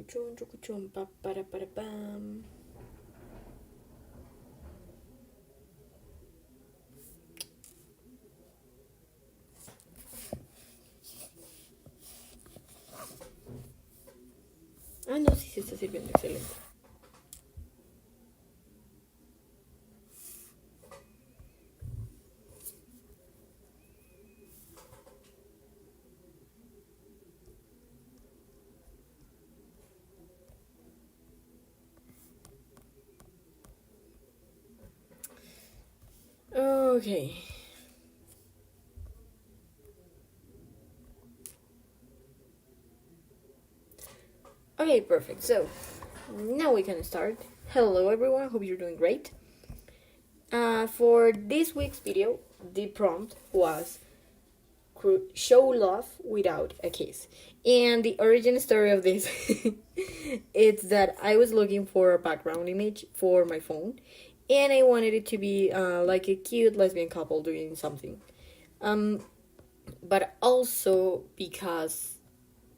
Ah, no, sí, se está sirviendo, excelente. Okay. Okay, perfect. So, now we can start. Hello everyone, hope you're doing great. For this week's video, the prompt was show love without a kiss. And the origin story of this it's that I was looking for a background image for my phone, and I wanted it to be like a cute lesbian couple doing something. But also because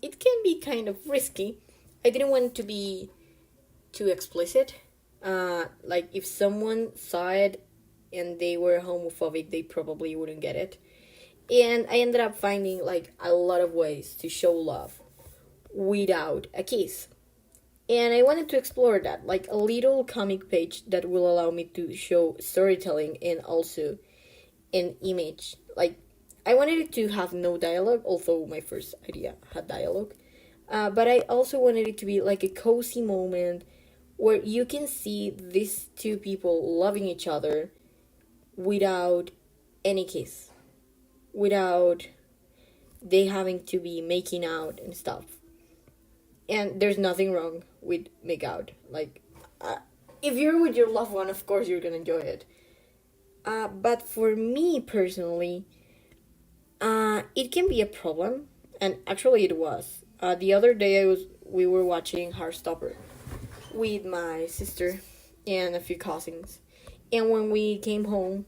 it can be kind of risky, I didn't want it to be too explicit. Like if someone saw it and they were homophobic, they probably wouldn't get it. And I ended up finding like a lot of ways to show love without a kiss. And I wanted to explore that, like a little comic page that will allow me to show storytelling and also an image. Like, I wanted it to have no dialogue, although my first idea had dialogue. But I also wanted it to be like a cozy moment where you can see these two people loving each other without any kiss, without they having to be making out and stuff. And there's nothing wrong with make out. Like, if you're with your loved one, of course you're gonna enjoy it. But for me personally, it can be a problem, and actually it was. The other day we were watching Heartstopper with my sister and a few cousins, and when we came home,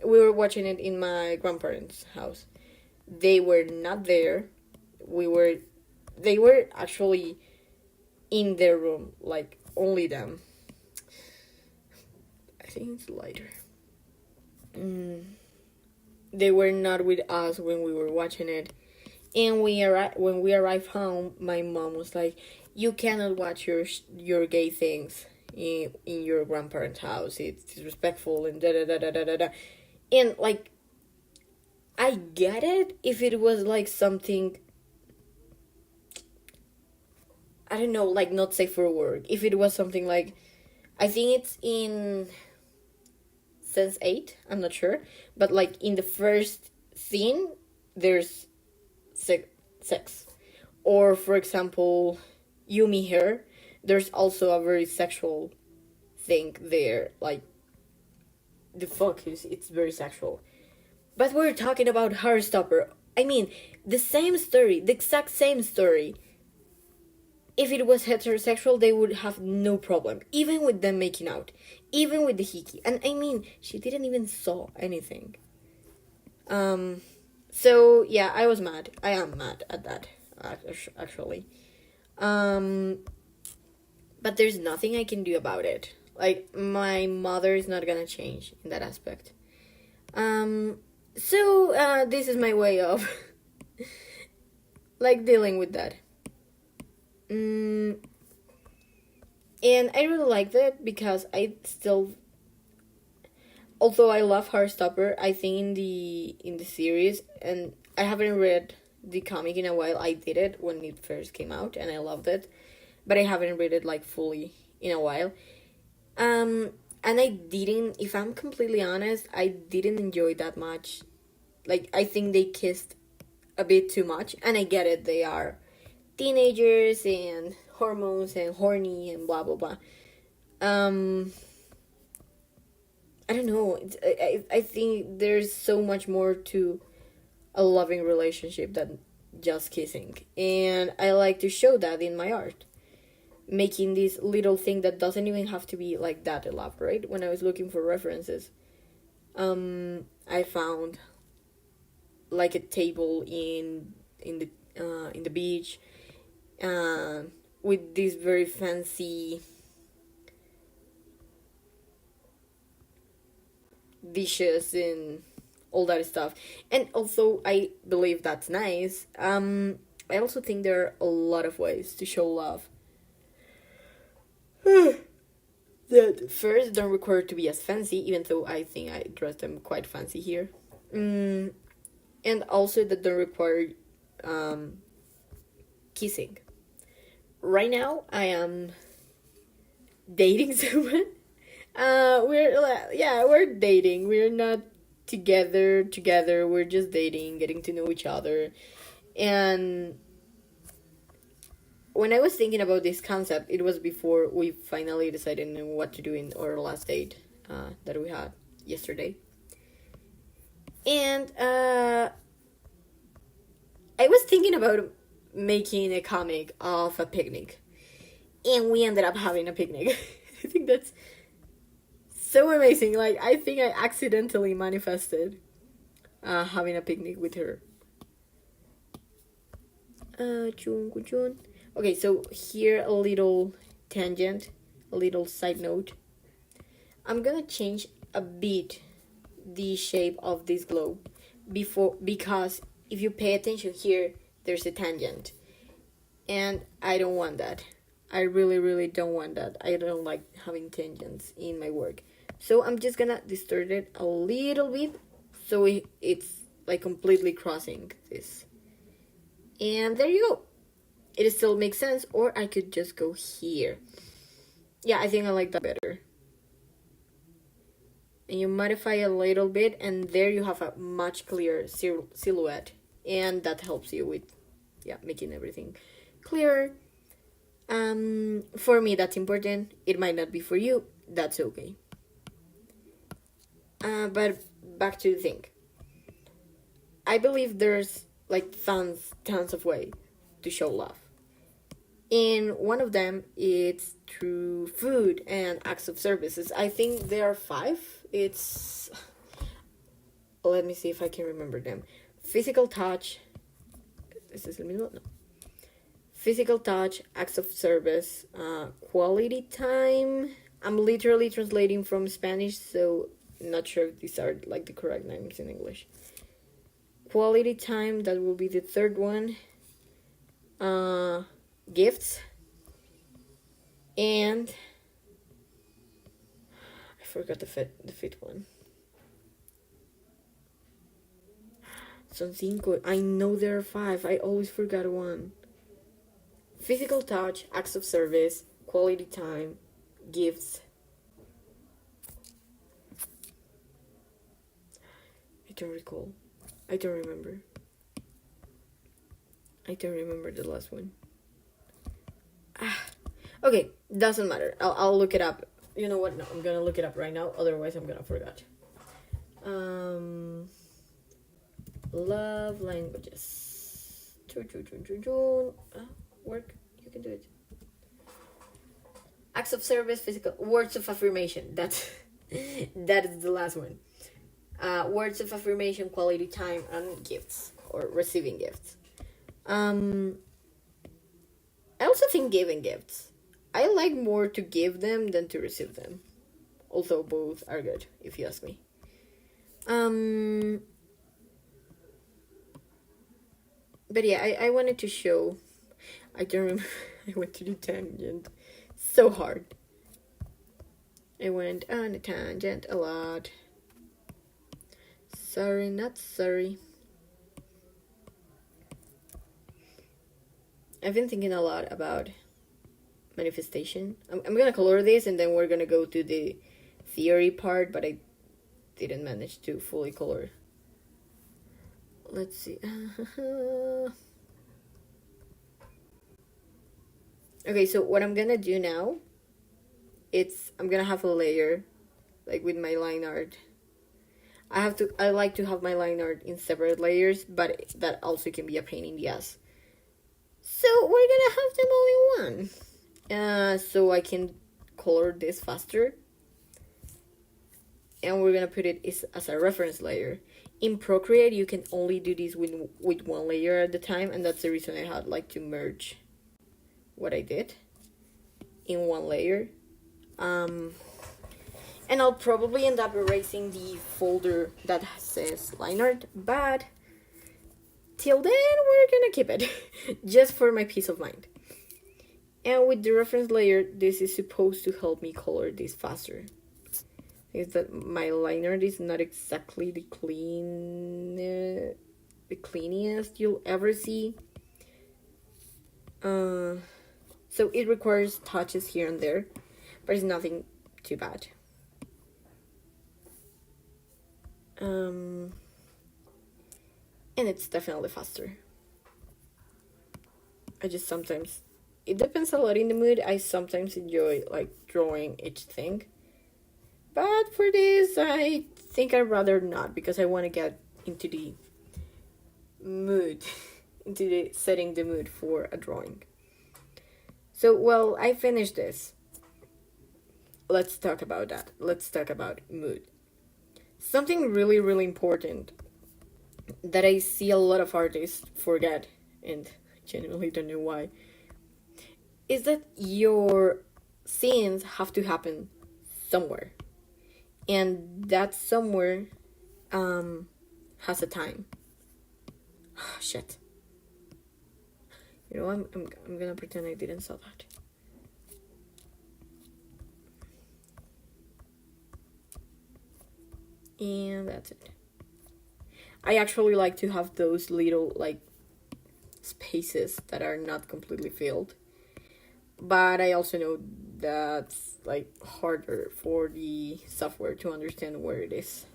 we were watching it in my grandparents' house. They were not there. They were actually in their room, like only them. I think it's lighter. They were not with us when we were watching it. And when we arrived home, my mom was like, "You cannot watch your gay things in your grandparents' house. It's disrespectful and da da da da da da da." And like, I get it if it was like something, I don't know, like not safe for work. If it was something like, I think it's in Sense8, I'm not sure, but like in the first scene, there's sex. Or for example, Yumi Hair, there's also a very sexual thing there. Like, the focus, it's very sexual. But we're talking about Heartstopper. I mean, the same story, the exact same story. If it was heterosexual, they would have no problem, even with them making out, even with the hickey. And I mean, she didn't even saw anything. So yeah, I was mad. I am mad at that, actually. But there's nothing I can do about it. Like, my mother is not gonna change in that aspect. So this is my way of like dealing with that. And I really liked it because I still, although I love Heartstopper, I think in the series, and I haven't read the comic in a while. I did it when it first came out, and I loved it, but I haven't read it like fully in a while. And I didn't, if I'm completely honest, I didn't enjoy that much. Like, I think they kissed a bit too much, and I get it. They are teenagers and hormones and horny and blah blah blah. I don't know. I think there's so much more to a loving relationship than just kissing, and I like to show that in my art, making this little thing that doesn't even have to be like that elaborate. When I was looking for references, I found like a table in the beach, with these very fancy dishes and all that stuff. And also, I believe that's nice. I also think there are a lot of ways to show love that first don't require to be as fancy, even though I think I dress them quite fancy here. And also that don't require kissing. Right now, I am dating someone. We're dating. We're not together. We're just dating, getting to know each other. And when I was thinking about this concept, it was before we finally decided on what to do in our last date that we had yesterday. And I was thinking about making a comic of a picnic. And we ended up having a picnic. I think that's so amazing. Like, I think I accidentally manifested having a picnic with her. Okay, so here a little tangent, a little side note. I'm gonna change a bit the shape of this globe because if you pay attention here, there's a tangent. And I don't want that. I really don't want that. I don't like having tangents in my work. So I'm just gonna distort it a little bit so it's like completely crossing this. And there you go. It still makes sense, or I could just go here. Yeah, I think I like that better. And you modify a little bit, and there you have a much clearer silhouette. And that helps you with, making everything clearer. For me, that's important. It might not be for you. That's okay. But back to the thing. I believe there's like tons of ways to show love. And one of them is through food and acts of services. I think there are 5. It's, let me see if I can remember them. Physical touch. Is this el mismo? No. Physical touch, acts of service, quality time. I'm literally translating from Spanish, so not sure if these are like the correct names in English. Quality time, that will be the third one. Gifts. And I forgot the fifth one. Son 5. I know there are 5. I always forgot one. Physical touch, acts of service, quality time, gifts. I don't recall. I don't remember. I don't remember the last one. Okay, doesn't matter. I'll look it up. You know what? No, I'm gonna look it up right now. Otherwise, I'm gonna forget. Love languages. Work. You can do it. Acts of service, physical words of affirmation. That is the last one. Words of affirmation, quality time, and gifts or receiving gifts. I also think giving gifts. I like more to give them than to receive them. Although both are good, if you ask me. But yeah, I wanted to show. I don't remember. I went to the tangent. So hard. I went on a tangent a lot. Sorry, not sorry. I've been thinking a lot about manifestation. I'm gonna color this and then we're gonna go to the theory part, but I didn't manage to fully color. Let's see. Okay, so what I'm gonna do now, I'm gonna have a layer, like with my line art. I like to have my line art in separate layers, but that also can be a pain in the ass. So we're gonna have them all in one. So I can color this faster. And we're gonna put it as a reference layer. In Procreate, you can only do this with one layer at the time, and that's the reason I had like to merge what I did in one layer. And I'll probably end up erasing the folder that says line art, but till then we're gonna keep it just for my peace of mind. And with the reference layer, this is supposed to help me color this faster. Is that my line art is not exactly the cleanest you'll ever see. So it requires touches here and there, but it's nothing too bad. And it's definitely faster. I just sometimes, it depends a lot in the mood. I sometimes enjoy like drawing each thing, but for this I think I'd rather not, because I want to get into the mood into the setting the mood for a drawing. So, well, I finished this. Let's talk about that. Let's talk about mood. Something really, really important that I see a lot of artists forget, and I genuinely don't know why, is that your scenes have to happen somewhere. And that somewhere has a time. Shit. You know, I'm gonna pretend I didn't saw that. And that's it. I actually like to have those little like spaces that are not completely filled, but I also know that's like harder for the software to understand where it is,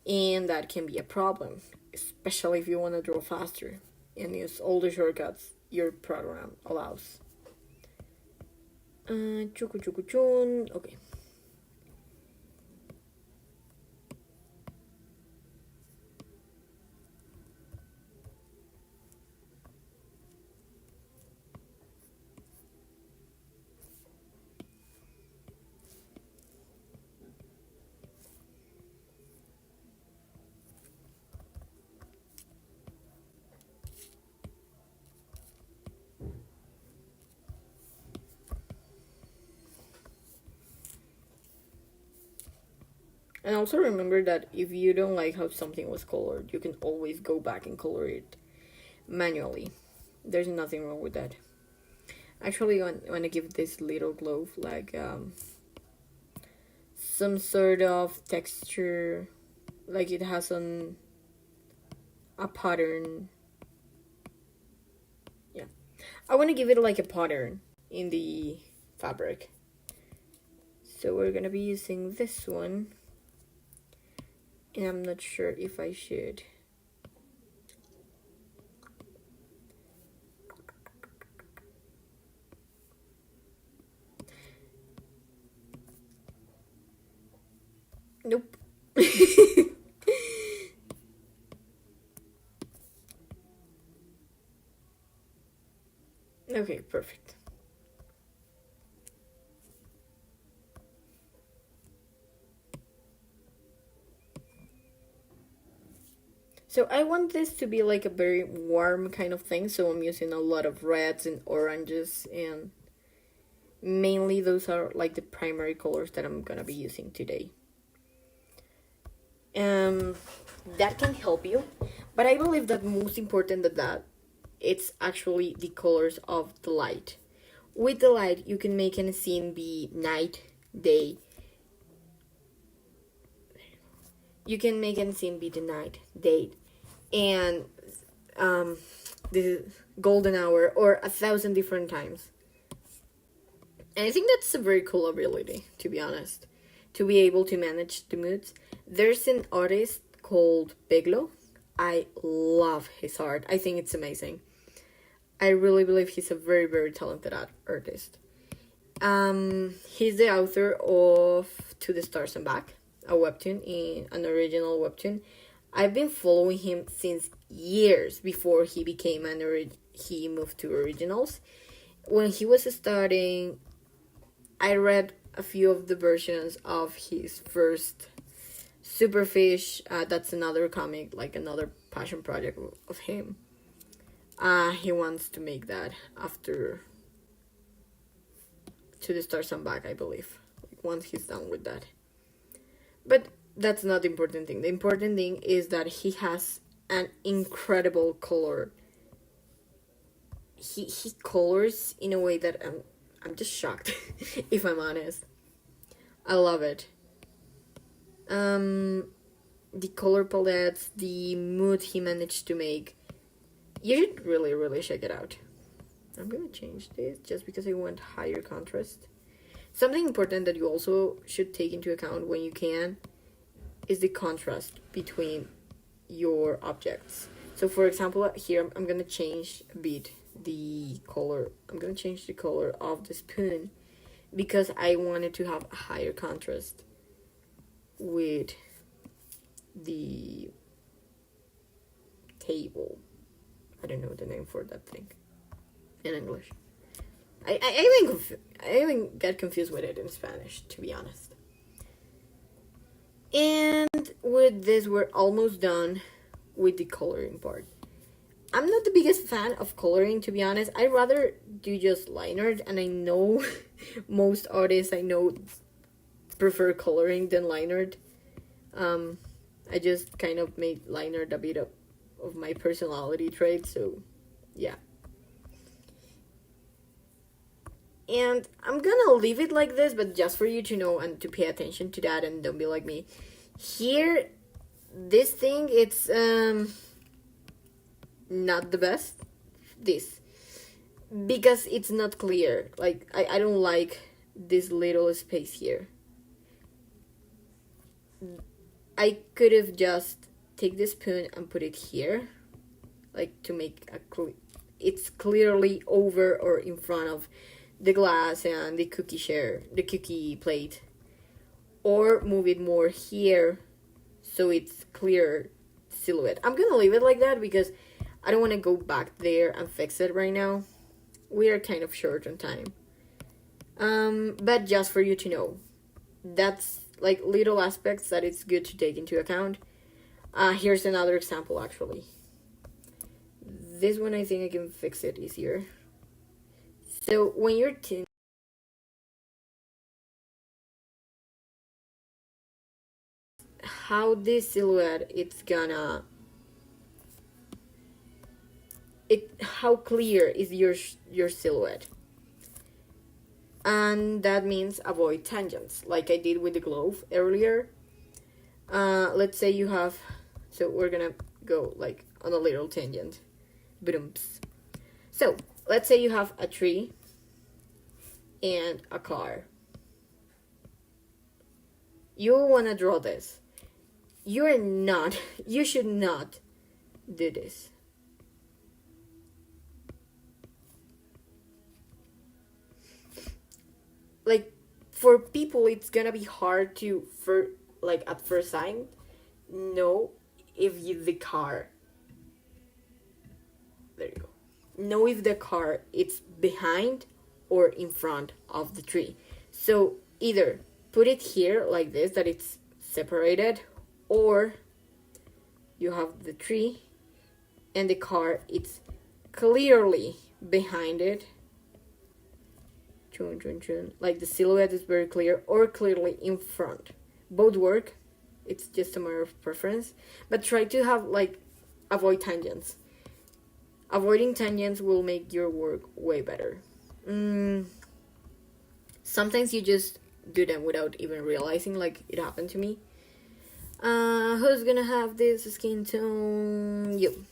and that can be a problem, especially if you want to draw faster and use all the shortcuts your program allows. Okay. And also remember that if you don't like how something was colored, you can always go back and color it manually. There's nothing wrong with that. Actually, I want to give this little glove like some sort of texture, like it has a pattern. Yeah, I want to give it like a pattern in the fabric. So we're gonna be using this one. And I'm not sure if I should. Nope. Okay, perfect. So I want this to be like a very warm kind of thing, so I'm using a lot of reds and oranges, and mainly those are like the primary colors that I'm gonna be using today. That can help you, but I believe that most important than that, it's actually the colors of the light. With the light, you can make a scene be night, day. You can make a scene be the night, day, and the golden hour, or 1,000 different times. And I think that's a very cool ability, to be honest, to be able to manage the moods. There's an artist called Biglo. I love his art. I think it's amazing. I really believe he's a very, very talented artist. He's the author of To the Stars and Back, a webtoon, an original webtoon. I've been following him since years before he became he moved to originals. When he was starting, I read a few of the versions of his first Superfish. That's another comic, like another passion project of him. He wants to make that after to the start some back, I believe, once he's done with that. But that's not the important thing. The important thing is that he has an incredible color. He colors in a way that I'm just shocked, if I'm honest. I love it. The color palettes, the mood he managed to make. You should really, really check it out. I'm gonna change this just because I want higher contrast. Something important that you also should take into account when you can is the contrast between your objects. So for example, here I'm gonna change a bit the color. I'm gonna change the color of the spoon because I wanted to have a higher contrast with the table. I don't know the name for that thing in English. I even get confused with it in Spanish, to be honest. And with this, we're almost done with the coloring part. I'm not the biggest fan of coloring, to be honest. I'd rather do just line art, and I know most artists I know prefer coloring than line art. I just kind of made line art a bit of my personality trait, so yeah. And I'm gonna leave it like this, but just for you to know and to pay attention to that and don't be like me. Here, this thing, it's not the best. This. Because it's not clear. Like, I don't like this little space here. I could have just take the spoon and put it here. Like, to make it's clearly over or in front of the glass and the cookie plate, or move it more here so it's clear silhouette. I'm gonna leave it like that because I don't want to go back there and fix it right now. We are kind of short on time, but just for you to know, that's like little aspects that it's good to take into account. Here's another example, actually. This one, I think I can fix it easier. So when you're how this silhouette, how clear is your silhouette. And that means avoid tangents, like I did with the glove earlier. Let's say you have, so we're gonna go like on a little tangent. Boomps. So let's say you have a tree and a car. You want to draw this. You should not do this. Like, for people, it's gonna be hard to, at first sight, know if the car, there you go, know if the car it's behind or in front of the tree. So either put it here like this, that it's separated, or you have the tree and the car, it's clearly behind it, like the silhouette is very clear, or clearly in front. Both work. It's just a matter of preference, but try to have avoid tangents. Avoiding tangents will make your work way better. Sometimes you just do them without even realizing, like it happened to me. Who's gonna have this skin tone? You.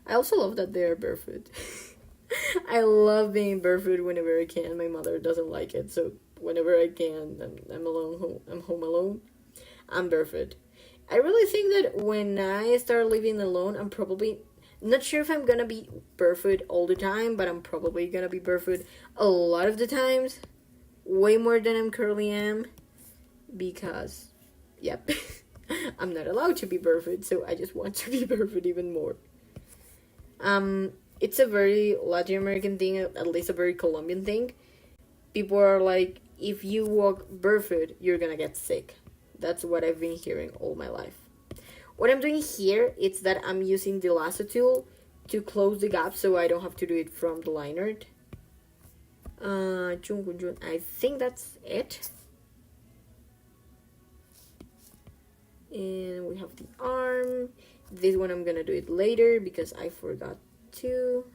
I also love that they're barefoot. I love being barefoot whenever I can. My mother doesn't like it, so whenever I can, I'm home alone, I'm barefoot. I really think that when I start living alone, I'm probably not sure if I'm gonna be barefoot all the time, but I'm probably gonna be barefoot a lot of the times, way more than I'm currently am, because, yep, I'm not allowed to be barefoot, so I just want to be barefoot even more. It's a very Latin American thing, at least a very Colombian thing. People are like, if you walk barefoot, you're gonna get sick. That's what I've been hearing all my life. What I'm doing here is that I'm using the lasso tool to close the gap so I don't have to do it from the line art. I think that's it. And we have the arm. This one I'm gonna do it later because I forgot to.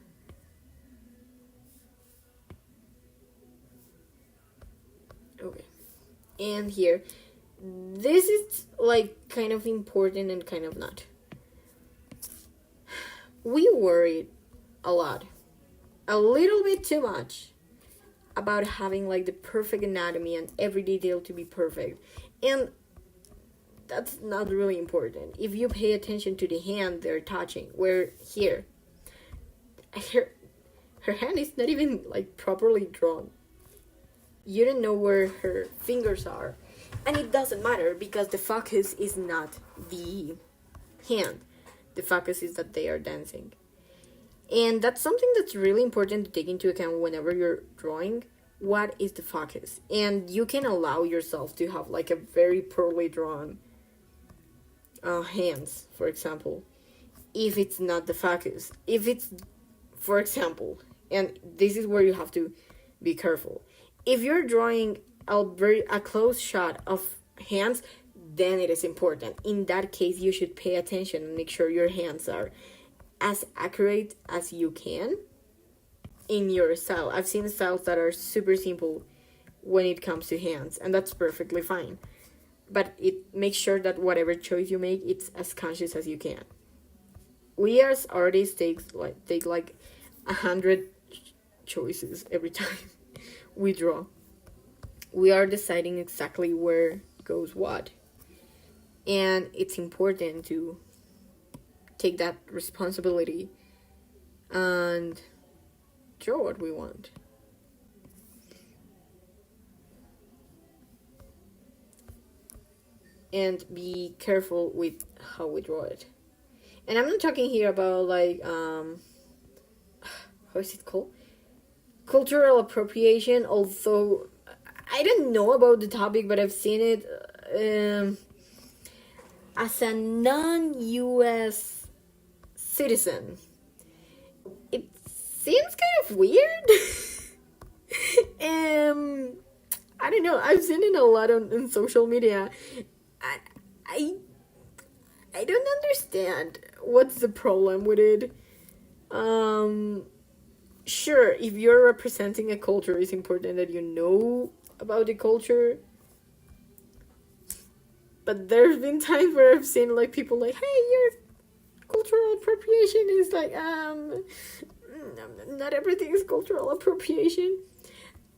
Okay. And here, this is like kind of important and kind of not. We worried a lot, a little bit too much, about having like the perfect anatomy and every detail to be perfect. And that's not really important. If you pay attention to the hand they're touching, where here, her hand is not even like properly drawn. You don't know where her fingers are. And it doesn't matter because the focus is not the hand. The focus is that they are dancing. And that's something that's really important to take into account whenever you're drawing. What is the focus? And you can allow yourself to have like a very poorly drawn hands, for example, if it's not the focus. If it's, for example, and this is where you have to be careful. If you're drawing a close shot of hands, then it is important. In that case, you should pay attention and make sure your hands are as accurate as you can in your style. I've seen styles that are super simple when it comes to hands, and that's perfectly fine. But it makes sure that whatever choice you make, it's as conscious as you can. We as artists take like 100 choices every time we draw. We are deciding exactly where goes what. And it's important to take that responsibility and draw what we want. And be careful with how we draw it. And I'm not talking here about like how is it called? Cultural appropriation, although I don't know about the topic, but I've seen it as a non-US citizen. It seems kind of weird. I don't know. I've seen it a lot on social media. I don't understand what's the problem with it. Sure, if you're representing a culture, it's important that you know about the culture. But there's been times where I've seen like people like, hey, your cultural appropriation is like, not everything is cultural appropriation.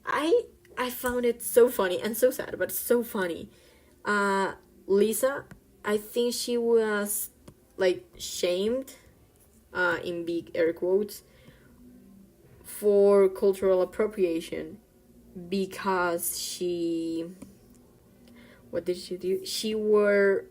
I found it so funny and so sad, but so funny. Lisa, I think she was like shamed, in big air quotes, for cultural appropriation because what did she do? She wore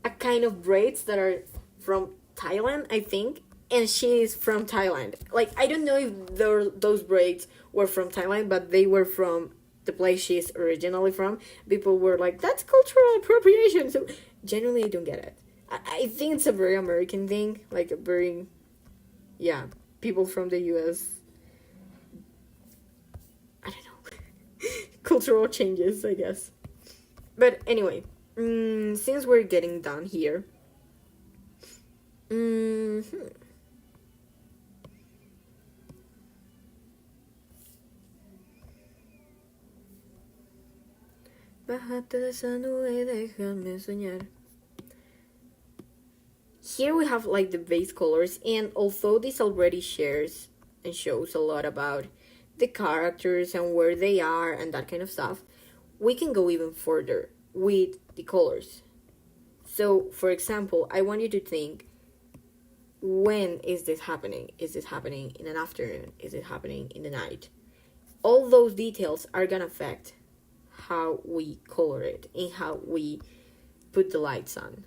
a kind of braids that are from Thailand, I think, and she is from Thailand. Like, I don't know if those braids were from Thailand, but they were from the place she's originally from. People were like, that's cultural appropriation. So genuinely, I don't get it. I think it's a very American thing, like a very, people from the US, I don't know, cultural changes, I guess. But anyway, since we're getting done here, Bájate de esa nube y déjame soñar. Here we have like the base colors, and although this already shares and shows a lot about the characters and where they are and that kind of stuff, we can go even further with the colors. So, for example, I want you to think, when is this happening? Is this happening in an afternoon? Is it happening in the night? All those details are gonna affect how we color it and how we put the lights on.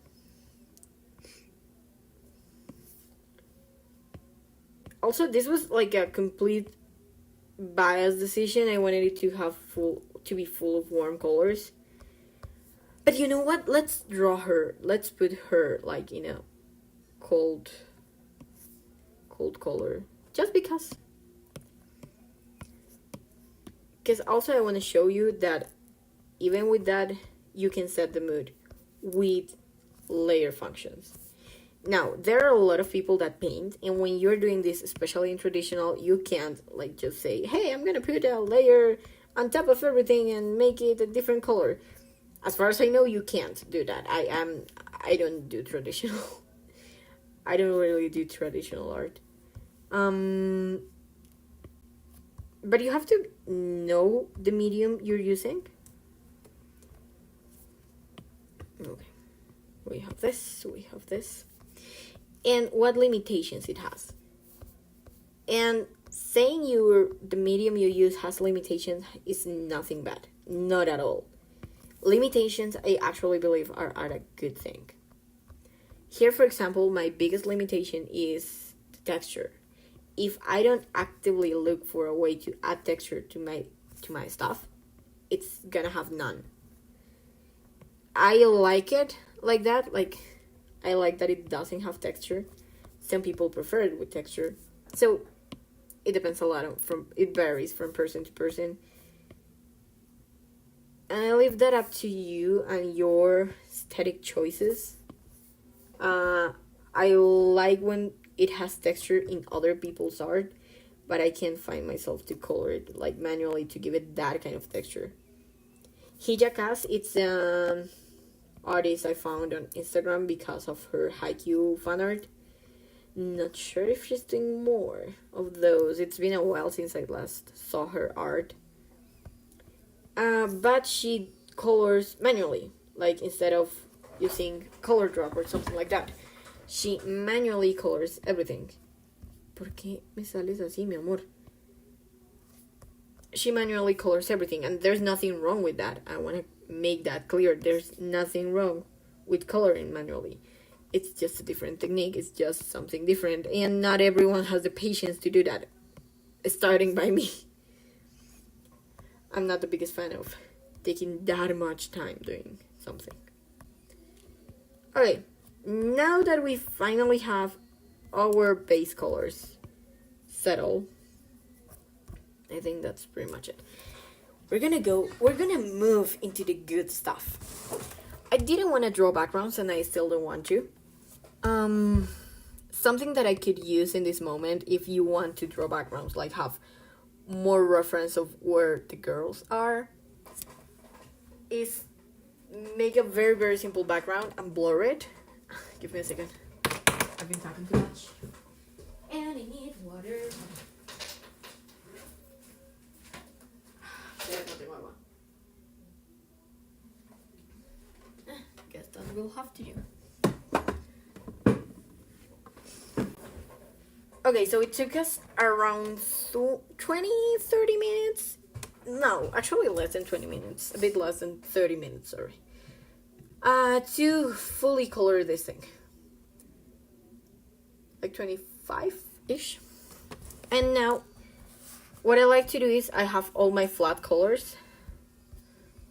Also, this was like a complete biased decision. I wanted it to be full of warm colors. But you know what? Let's draw her. Let's put her like in a cold color. Just because. Because also I want to show you that even with that, you can set the mood with layer functions. Now, there are a lot of people that paint, and when you're doing this, especially in traditional, you can't like just say, hey, I'm gonna put a layer on top of everything and make it a different color. As far as I know, you can't do that. I don't do traditional. I don't really do traditional art. But you have to know the medium you're using. Okay. We have this, and what limitations it has. And saying the medium you use has limitations is nothing bad. Not at all. Limitations, I actually believe, are a good thing. Here, for example, my biggest limitation is the texture. If I don't actively look for a way to add texture to my stuff, it's gonna have none. I like it like that. Like, I like that it doesn't have texture. Some people prefer it with texture. So it depends a lot it varies from person to person. And I leave that up to you and your aesthetic choices. I like when it has texture in other people's art, but I can't find myself to color it like manually to give it that kind of texture. Hijakas, it's artist I found on Instagram because of her Haikyuu fan art. Not sure if she's doing more of those. It's been a while since I last saw her art. But she colors manually, like instead of using color drop or something like that. She manually colors everything. ¿Por qué me sales así, mi amor? She manually colors everything, and there's nothing wrong with that. I want to make that clear. There's nothing wrong with coloring manually. It's just a different technique. It's just something different, and not everyone has the patience to do that. Starting by me. I'm not the biggest fan of taking that much time doing something. Okay, now that we finally have our base colors settled, I think that's pretty much it. We're gonna move into the good stuff. I didn't want to draw backgrounds, and I still don't want to. Something that I could use in this moment, if you want to draw backgrounds, like have more reference of where the girls are, is make a very, very simple background and blur it. Give me a second. I've been talking too much. And I need water. Guess that we'll have to do. Okay, so it took us around 20, 30 minutes. No, actually less than 20 minutes. A bit less than 30 minutes, sorry. To fully color this thing. Like 25-ish. And now, what I like to do is I have all my flat colors.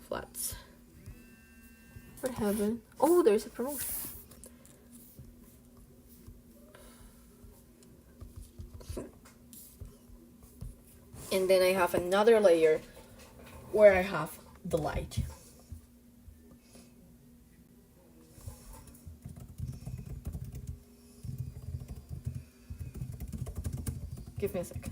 Flats. What happened? Oh, there's a promotion. And then I have another layer where I have the light. Give me a sec.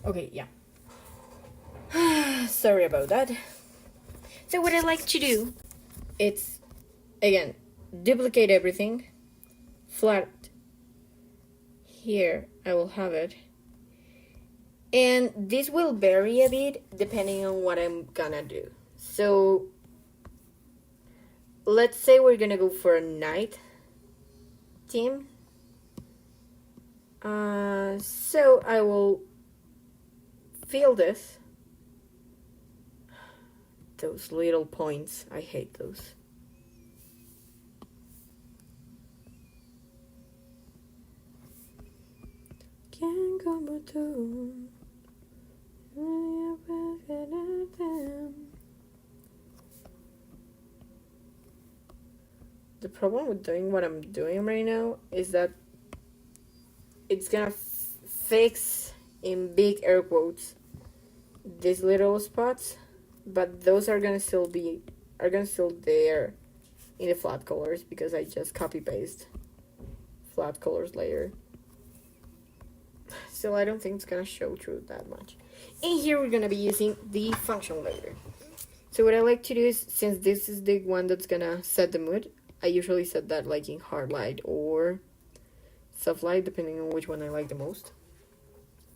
Okay, yeah. Sorry about that. So what I like to do, it's Again, duplicate everything, flat here, I will have it. And this will vary a bit depending on what I'm gonna do. So let's say we're gonna go for a night theme. So I will fill this. Those little points, I hate those. Can't come to. The problem with doing what I'm doing right now is that it's gonna fix, in big air quotes, these little spots, but those are gonna still there in the flat colors because I just copy paste flat colors layer. So I don't think it's gonna show through that much. And here we're gonna be using the function layer. So what I like to do is, since this is the one that's gonna set the mood, I usually set that like in hard light or soft light, depending on which one I like the most.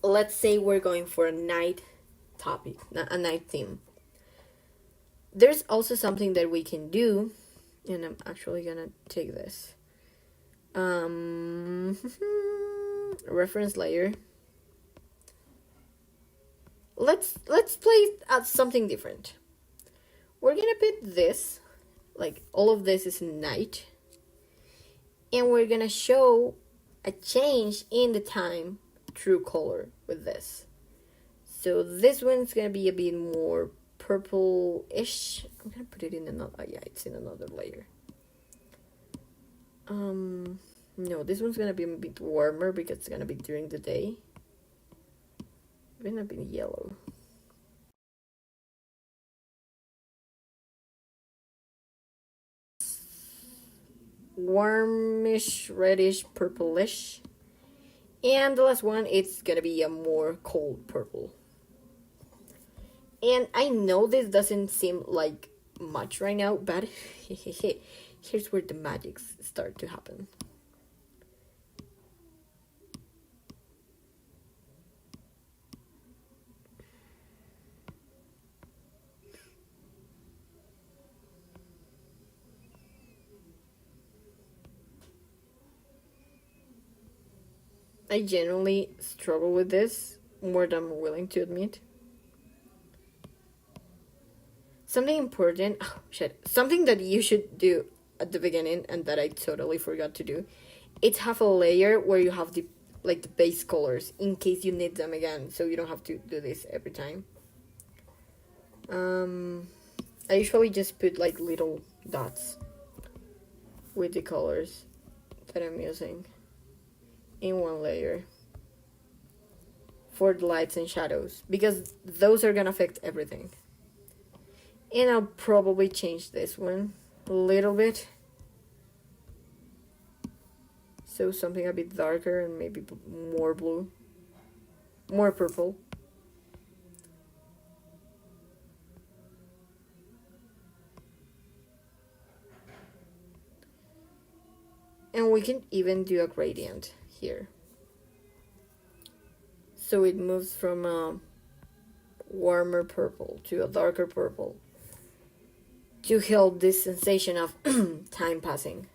Let's say we're going for a night topic, a night theme. There's also something that we can do, and I'm actually gonna take this. Reference layer. Let's play at something different. We're gonna put this, like all of this is night, and we're gonna show a change in the time through color with this. So this one's gonna be a bit more purple-ish. I'm gonna put it in another, yeah, it's in another layer. No, this one's gonna be a bit warmer because it's gonna be during the day. It's gonna be yellow. Warmish, reddish, purplish. And the last one, it's gonna be a more cold purple. And I know this doesn't seem like much right now, but here's where the magics start to happen. I genuinely struggle with this more than I'm willing to admit. Something important, something that you should do at the beginning and that I totally forgot to do, it's have a layer where you have the base colors in case you need them again, so you don't have to do this every time. I usually just put like little dots with the colors that I'm using in one layer for the lights and shadows, because those are gonna affect everything. And I'll probably change this one a little bit, so something a bit darker and maybe more blue, more purple. And we can even do a gradient here. So it moves from a warmer purple to a darker purple to help this sensation of time passing.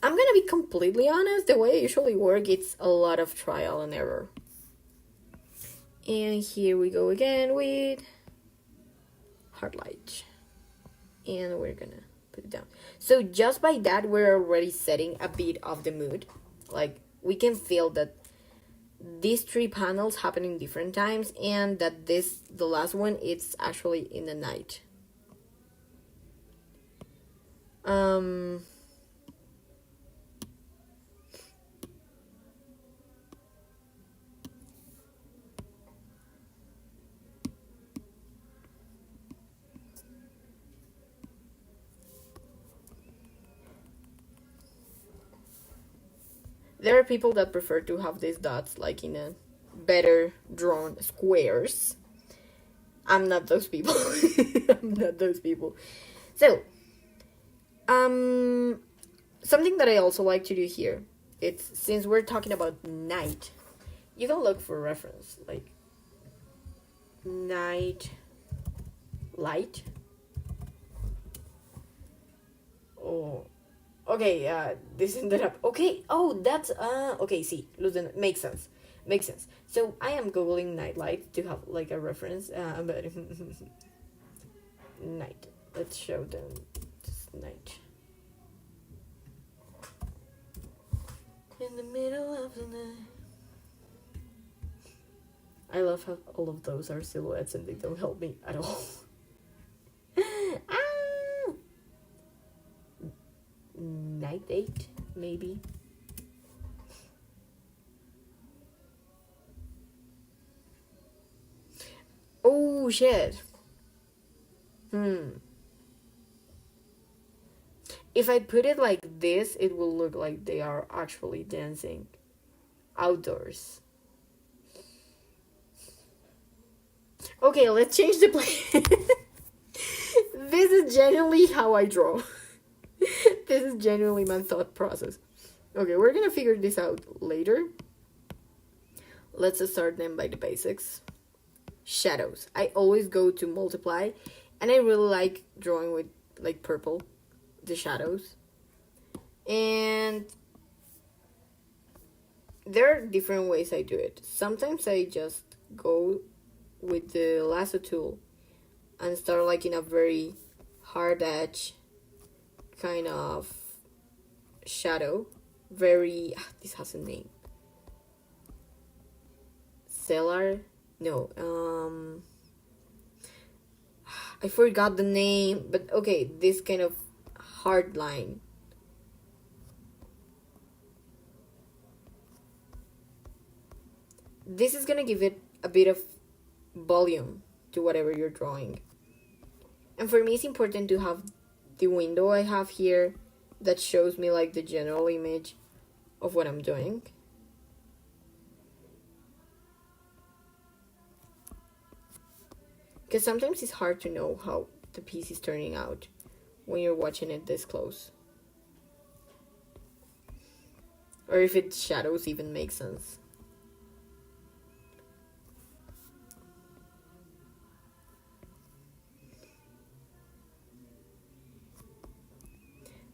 I'm gonna be completely honest, the way I usually work, it's a lot of trial and error. And here we go again with hard light. And we're gonna put it down. So just by that, we're already setting a bit of the mood. Like, we can feel that these three panels happen in different times, and that the last one, it's actually in the night. There are people that prefer to have these dots like in a better drawn squares. I'm not those people. I'm not those people. So, something that I also like to do here, it's since we're talking about night, you can look for reference like night light. Oh, okay. This ended up okay. Oh, that's okay. See, Lieutenant, makes sense. Makes sense. So I am googling nightlight to have like a reference. But night. Let's show them this night. In the middle of the night. I love how all of those are silhouettes and they don't help me at all. Ah! Night 8, maybe. Oh shit. If I put it like this, it will look like they are actually dancing outdoors. Okay, let's change the plan. This is genuinely how I draw. This is genuinely my thought process. Okay, we're gonna figure this out later. Let's start them by the basics. Shadows. I always go to multiply, and I really like drawing with like purple, the shadows. And there are different ways I do it. Sometimes I just go with the lasso tool and start like in a very hard edge kind of shadow. Very, this has a name. Cellar? No, I forgot the name, but okay, this kind of hard line. This is gonna give it a bit of volume to whatever you're drawing. And for me, it's important to have the window I have here that shows me like the general image of what I'm doing. Because sometimes it's hard to know how the piece is turning out when you're watching it this close. Or if its shadows even make sense.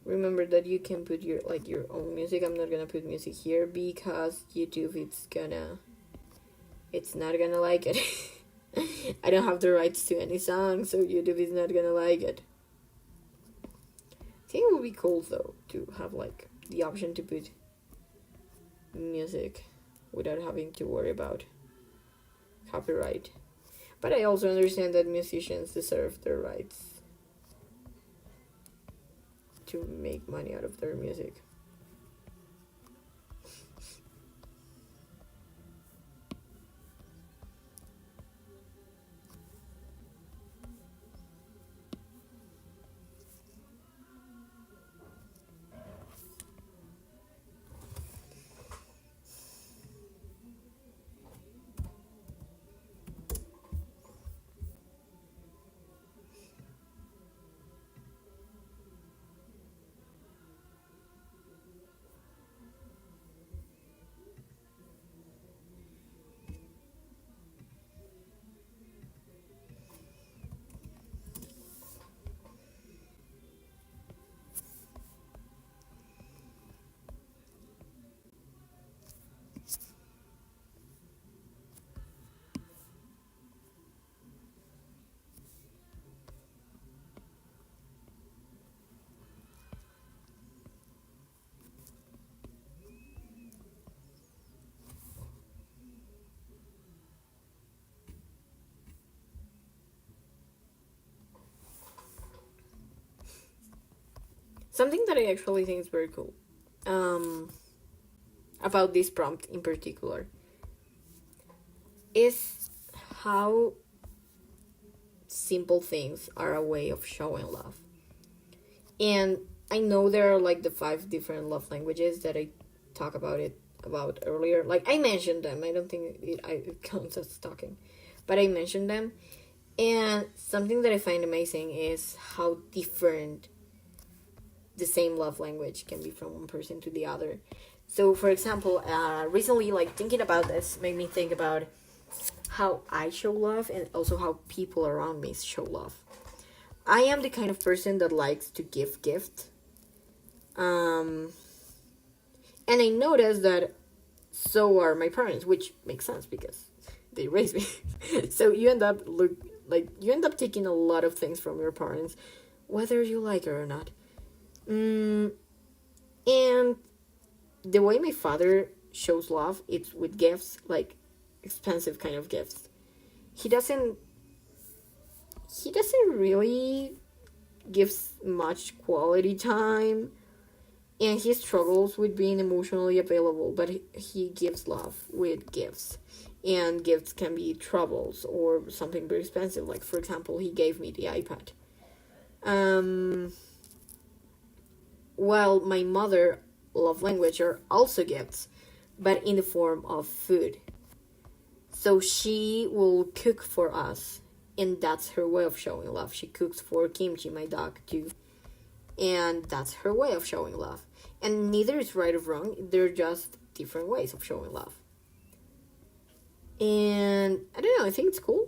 Remember that you can put your own music. I'm not gonna put music here because YouTube it's not gonna like it. I don't have the rights to any song, so YouTube is not gonna like it. I think it would be cool though to have like the option to put music without having to worry about copyright. But I also understand that musicians deserve their rights to make money out of their music. Something that I actually think is very cool about this prompt in particular is how simple things are a way of showing love. And I know there are like the 5 different love languages that I talk about earlier. Like I mentioned them. I don't think it counts as talking, but I mentioned them. And something that I find amazing is how different the same love language can be from one person to the other. So, for example, recently, like thinking about this made me think about how I show love and also how people around me show love. I am the kind of person that likes to give gifts. And I noticed that so are my parents, which makes sense because they raised me. So you end up taking a lot of things from your parents, whether you like it or not. And the way my father shows love, it's with gifts, like expensive kind of gifts. He doesn't really give much quality time, and he struggles with being emotionally available, but he gives love with gifts. And gifts can be troubles or something very expensive, like for example he gave me the iPad. While my mother love language are also gifts, but in the form of food. So she will cook for us, and that's her way of showing love. She cooks for Kimchi, my dog, too, and that's her way of showing love. And neither is right or wrong, they're just different ways of showing love. And I don't know, I think it's cool.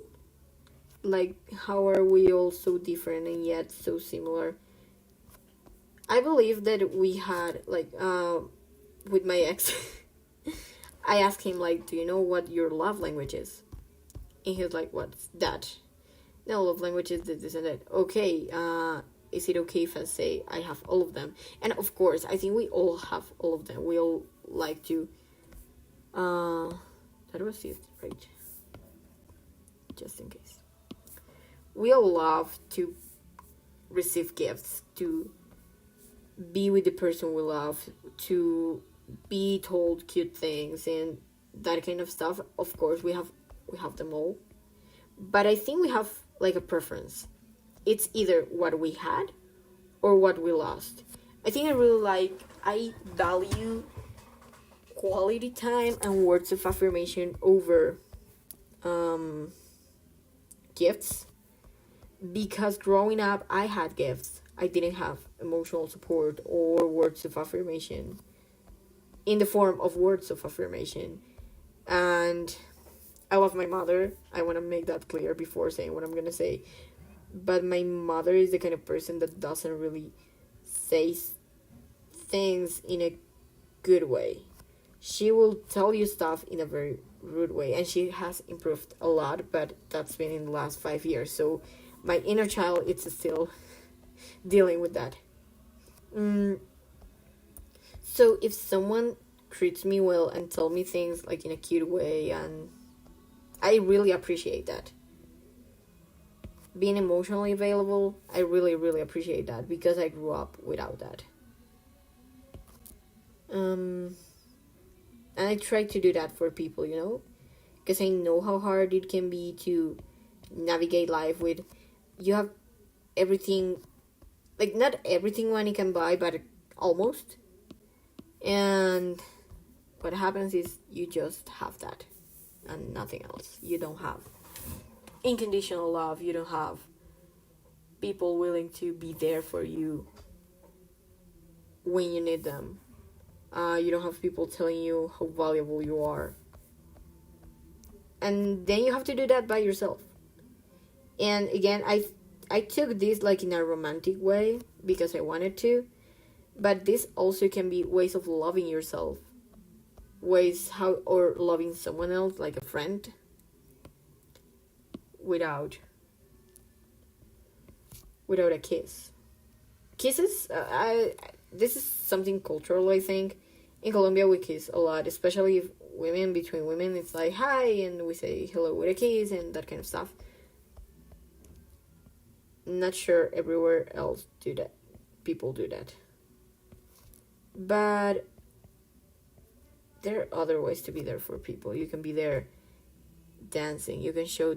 Like, how are we all so different and yet so similar? I believe that we had, like, with my ex, I asked him, like, do you know what your love language is? And he was like, what's that? No, love language is this and that. Okay, is it okay if I say I have all of them? And of course, I think we all have all of them. We all like to, how do I see it right? Just in case. We all love to receive gifts, to be with the person we love, to be told cute things and that kind of stuff. Of course, we have them all. But I think we have like a preference. It's either what we had or what we lost. I think I value quality time and words of affirmation over gifts, because growing up I had gifts. I didn't have emotional support or words of affirmation in the form of words of affirmation. And I love my mother. I want to make that clear before saying what I'm going to say. But my mother is the kind of person that doesn't really say things in a good way. She will tell you stuff in a very rude way, and she has improved a lot, but that's been in the last 5 years. So my inner child, it's still dealing with that. So if someone treats me well and tell me things like in a cute way, and I really appreciate that. Being emotionally available, I really, really appreciate that because I grew up without that. And I try to do that for people, because I know how hard it can be to navigate life with, you have everything, like not everything money can buy, but almost. And what happens is you just have that and nothing else. You don't have unconditional love. You don't have people willing to be there for you when you need them. You don't have people telling you how valuable you are. And then you have to do that by yourself. And again, I took this like in a romantic way because I wanted to. But this also can be ways of loving yourself. Or loving someone else, like a friend. Without a kiss. Kisses, this is something cultural, I think. In Colombia, we kiss a lot, especially if between women, it's like, hi, and we say hello with a kiss and that kind of stuff. Not sure everywhere else do that. People do that. But there are other ways to be there for people. You can be there dancing. You can show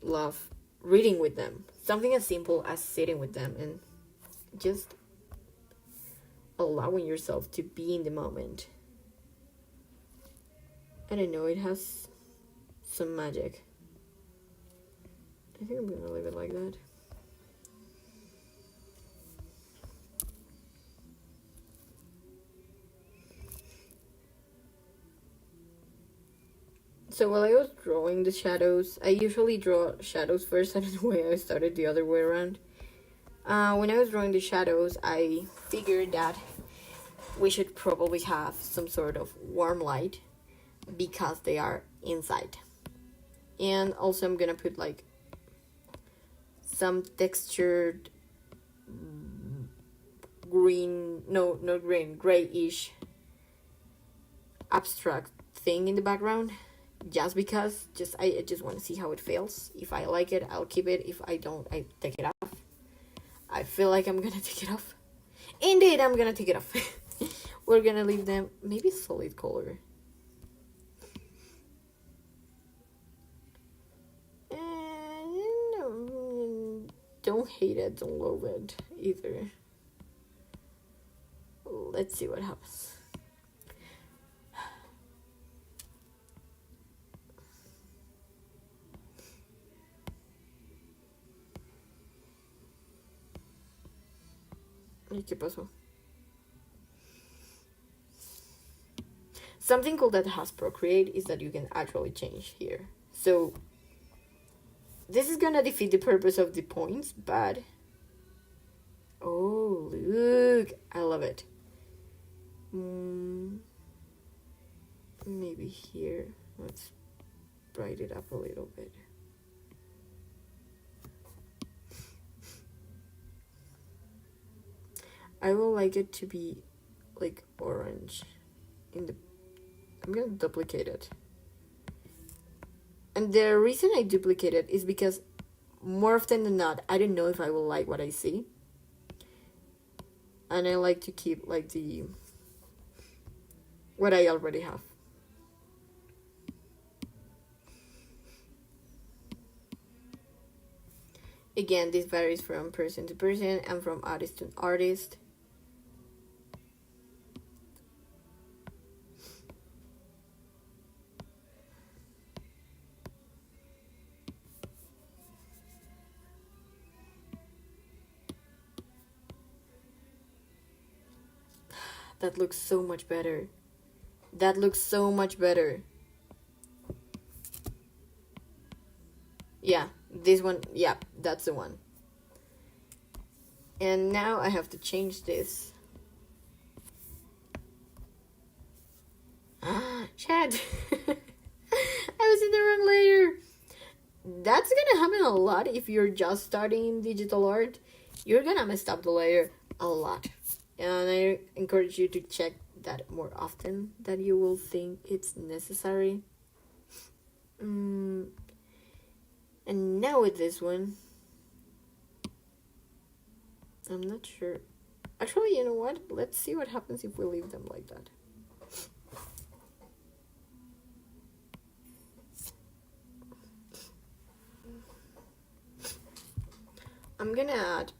love reading with them. Something as simple as sitting with them and just allowing yourself to be in the moment. I don't know, it has some magic. I think I'm gonna leave it like that. So while I was drawing the shadows, I usually draw shadows first. I don't know why I started the other way around. When I was drawing the shadows, I figured that we should probably have some sort of warm light because they are inside. And also I'm gonna put like some textured green, no, not green, grayish abstract thing in the background. Just because, I just want to see how it feels. If I like it, I'll keep it. If I don't, I take it off. I feel like I'm gonna take it off. Indeed, I'm gonna take it off. We're gonna leave them maybe solid color. And don't hate it, don't love it either. Let's see what happens. ¿Y qué pasó? Something cool that has Procreate is that you can actually change here. So this is gonna defeat the purpose of the points, but oh, look, I love it. Maybe here, let's brighten it up a little bit. I will like it to be like orange in the, I'm gonna duplicate it. And the reason I duplicate it is because more often than not, I don't know if I will like what I see. And I like to keep like what I already have. Again, this varies from person to person and from artist to artist. That looks so much better. That looks so much better. Yeah, this one, yeah, that's the one. And now I have to change this. Chad! I was in the wrong layer. That's gonna happen a lot if you're just starting in digital art. You're gonna mess up the layer a lot. And I encourage you to check that more often than you will think it's necessary. And now with this one, I'm not sure. Actually, you know what? Let's see what happens if we leave them like that. I'm gonna add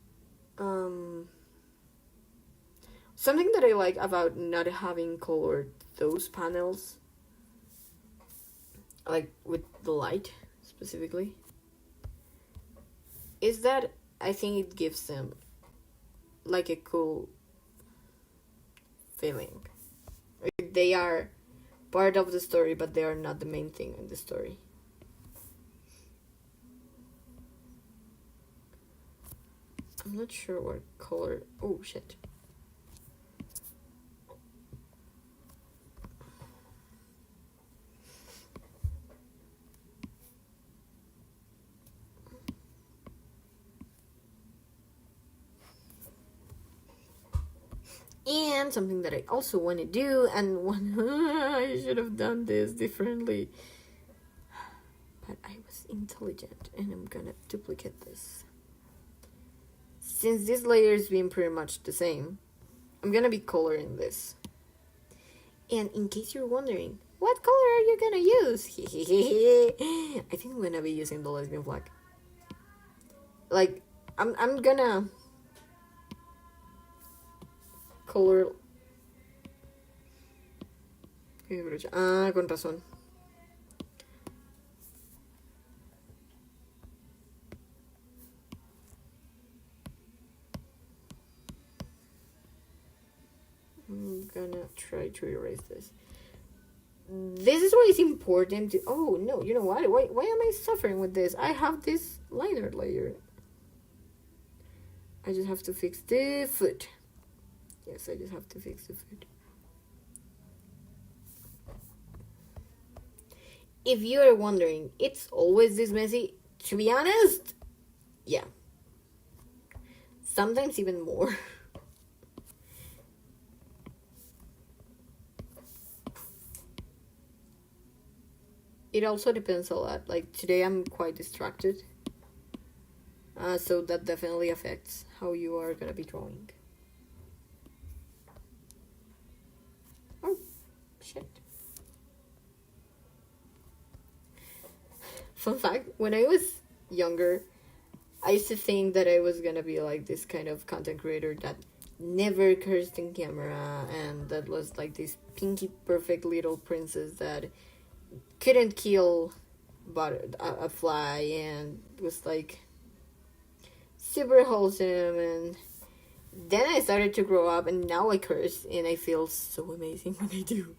something that I like about not having colored those panels, like with the light specifically, is that I think it gives them like a cool feeling. Like they are part of the story, but they are not the main thing in the story. I'm not sure what color. Oh shit. And something that I also want to do, and one I should have done this differently, but I was intelligent, and I'm gonna duplicate this. Since this layer is being pretty much the same, I'm gonna be coloring this. And in case you're wondering, what color are you gonna use? I think I'm gonna be using the lesbian flag. Like, I'm gonna color. Con razón. I'm gonna try to erase this. This is why it's important to... Oh, no, you know what? Why am I suffering with this? I have this liner layer. I just have to fix the foot. Yes, I just have to fix the foot. If you are wondering, it's always this messy. To be honest, yeah. Sometimes even more. It also depends a lot. Like today I'm quite distracted. So that definitely affects how you are gonna be drawing. Oh, shit. Fun fact, when I was younger, I used to think that I was gonna be like this kind of content creator that never cursed in camera, and that was like this pinky perfect little princess that couldn't kill but a fly and was like super wholesome. And then I started to grow up, and now I curse, and I feel so amazing when I do.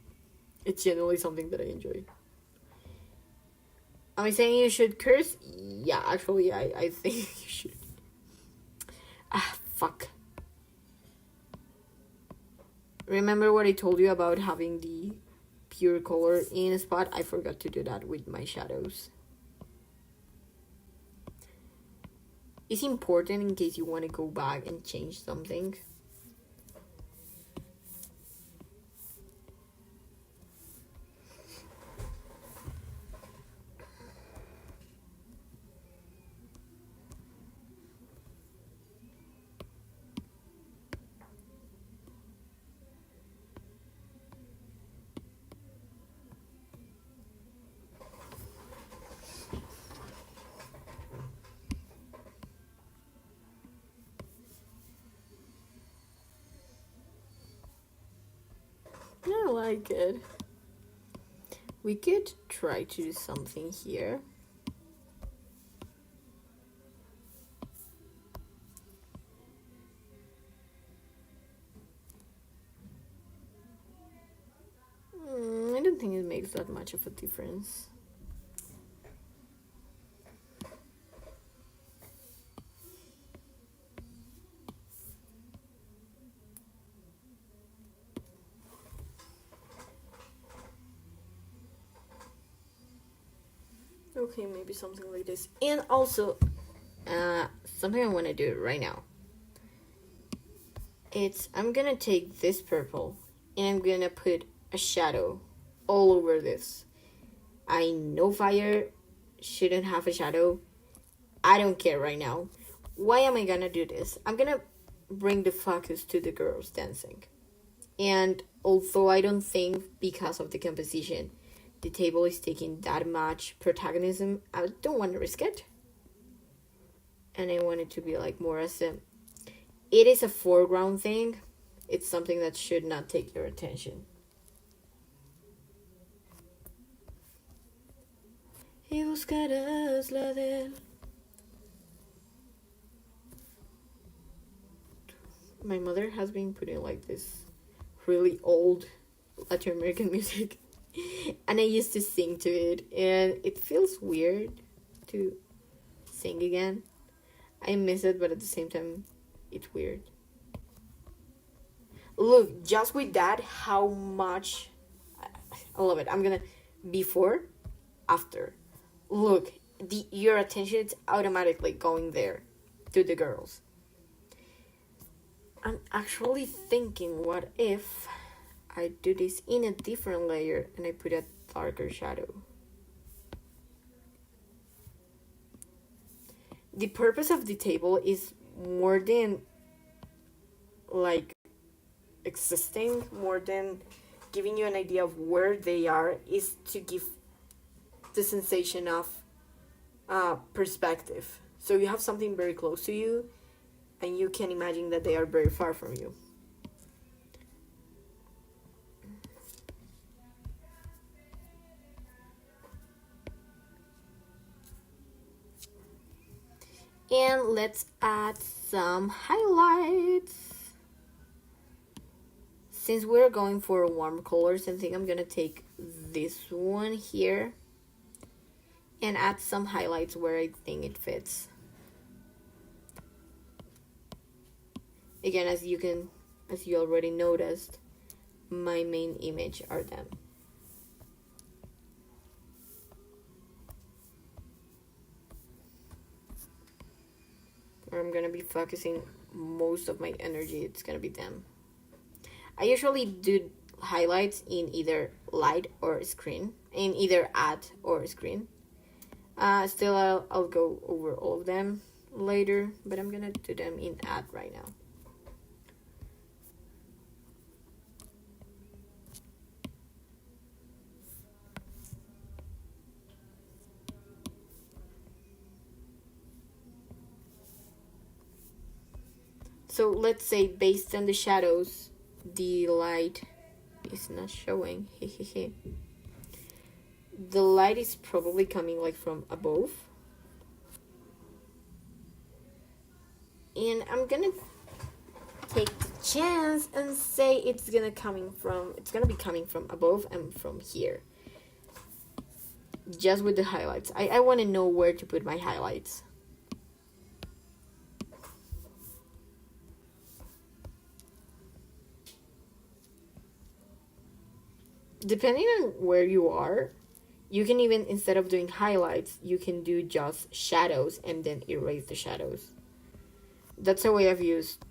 It's generally something that I enjoy. Am I saying you should curse? Yeah, actually, I think you should. Ah, fuck. Remember what I told you about having the pure color in a spot? I forgot to do that with my shadows. It's important in case you want to go back and change something. I like it. We could try to do something here. I don't think it makes that much of a difference. Okay, maybe something like this. And also, something I want to do right now. I'm gonna take this purple and I'm gonna put a shadow all over this. I know fire shouldn't have a shadow. I don't care right now. Why am I gonna do this? I'm gonna bring the focus to the girls dancing. And although I don't think because of the composition the table is taking that much protagonism, I don't want to risk it. And I want it to be like more as a... It is a foreground thing. It's something that should not take your attention. Y buscarás la de él. My mother has been putting like this really old Latin American music, and I used to sing to it, and it feels weird to sing again. I miss it, but at the same time, it's weird. Look, just with that, how much... I love it. I'm gonna... Before, after. Look, your attention is automatically going there to the girls. I'm actually thinking, what if I do this in a different layer and I put a darker shadow? The purpose of the table is more than like existing, more than giving you an idea of where they are, is to give the sensation of perspective. So you have something very close to you and you can imagine that they are very far from you. And let's add some highlights. Since we're going for warm colors, I think I'm gonna take this one here and add some highlights where I think it fits. Again, as you already noticed, my main image are them. Where I'm gonna be focusing most of my energy, it's gonna be them. I usually do highlights in either light or screen, in either add or screen. Still, I'll go over all of them later, but I'm gonna do them in add right now. So let's say based on the shadows, the light is not showing. The light is probably coming like from above. And I'm gonna take the chance and say it's gonna be coming from above and from here. Just with the highlights. I wanna know where to put my highlights. Depending on where you are, you can even, instead of doing highlights, you can do just shadows and then erase the shadows. That's a way I've used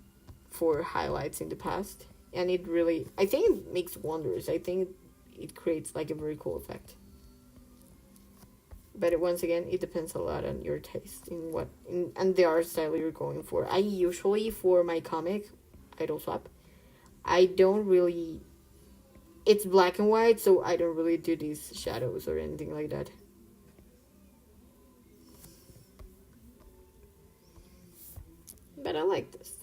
for highlights in the past, and it really, I think it makes wonders. I think it creates like a very cool effect. But once again, it depends a lot on your taste and the art style you're going for. I usually, for my comic, Idol Swap, I don't really, it's black and white, so I don't really do these shadows or anything like that. But I like this.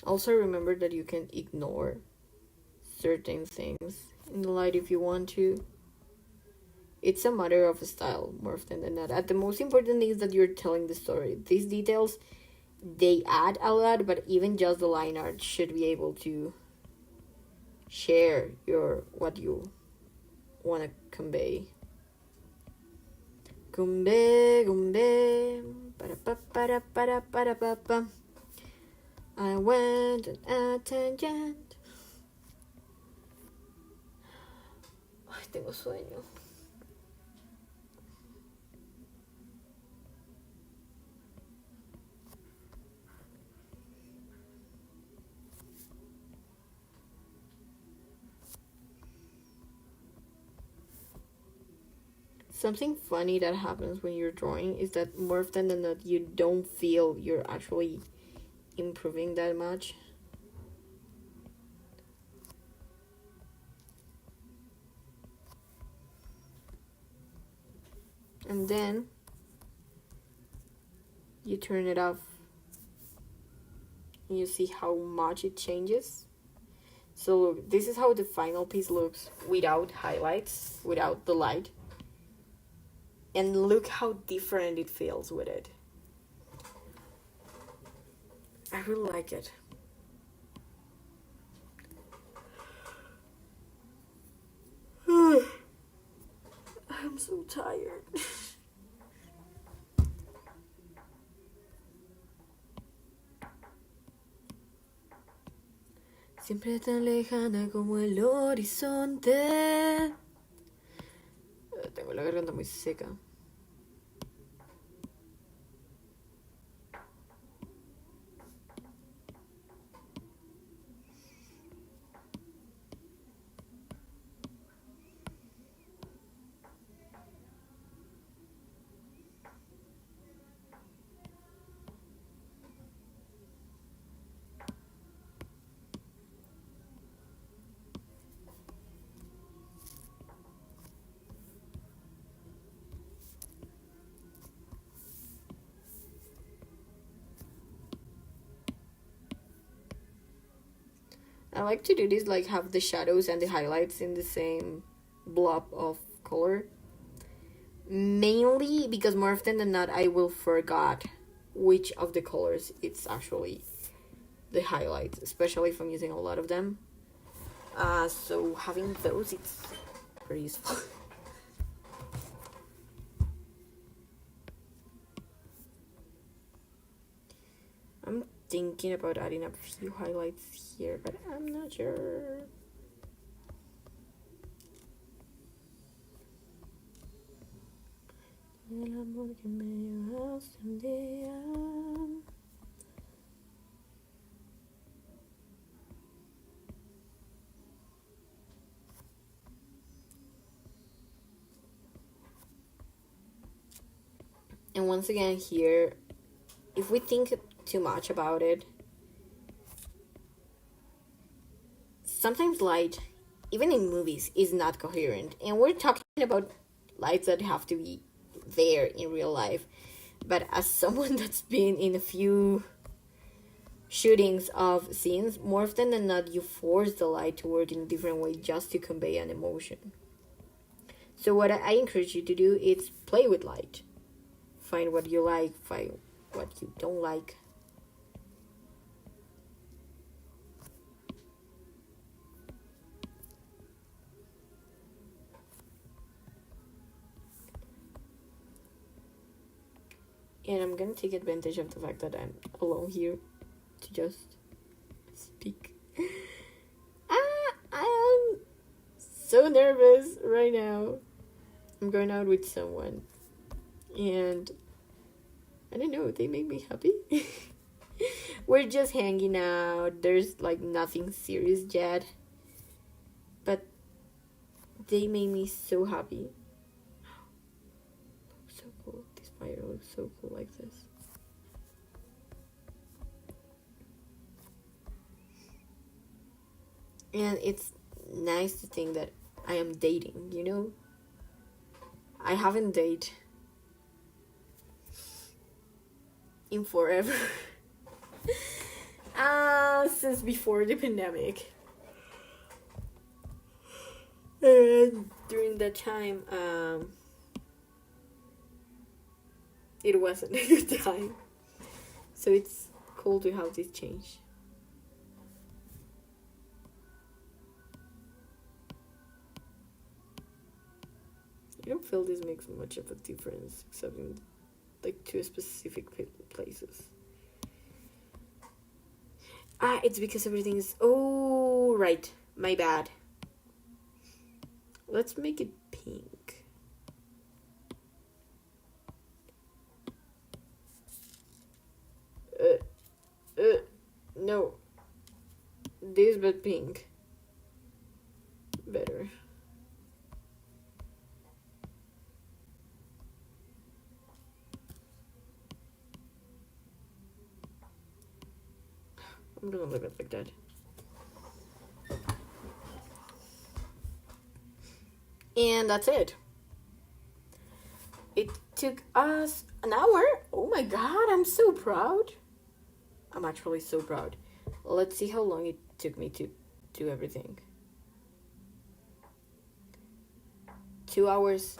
Also remember that you can ignore certain things in the light if you want to. It's a matter of style more often than not. The most important thing is that you're telling the story. These details, they add a lot, but even just the line art should be able to share what you want to convey. I went at a tangent. Ay, tengo sueño. Something funny that happens when you're drawing is that more often than not, you don't feel you're actually improving that much. And then you turn it off and you see how much it changes. So look, this is how the final piece looks without highlights, without the light. And look how different it feels with it. I really like it. I'm so tired. Siempre tan lejana como el horizonte. Tengo la garganta muy seca. I like to do this, like have the shadows and the highlights in the same blob of color. Mainly because more often than not I will forget which of the colors it's actually the highlights, especially if I'm using a lot of them. So having those, it's pretty useful. I'm thinking about adding a few highlights here, but I'm not sure. And once again here, if we think too much about it, sometimes light, even in movies, is not coherent. And we're talking about lights that have to be there in real life. But as someone that's been in a few shootings of scenes, more often than not, you force the light to work in a different way just to convey an emotion. So what I encourage you to do is play with light. Find what you like, find what you don't like. And I'm gonna take advantage of the fact that I'm alone here to just speak. I am so nervous right now. I'm going out with someone, and I don't know, they make me happy. We're just hanging out. There's like nothing serious yet, but they made me so happy. So cool. This fire looks so cool like this. And it's nice to think that I am dating, you know? I haven't dated in forever. Since before the pandemic. And during that time, it wasn't a good time. So it's cool to have this change. I don't feel this makes much of a difference, except in like two specific places. It's because everything is... Oh, right. My bad. Let's make it pink. No. This but pink. Better. I'm gonna leave it like that. And that's it. It took us an hour. Oh my god, I'm so proud. I'm actually so proud. Let's see how long it took me to do everything. 2 hours,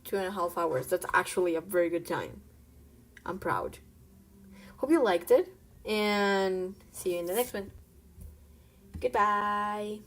2.5 hours. That's actually a very good time. I'm proud. Hope you liked it, and see you in the next one. Goodbye.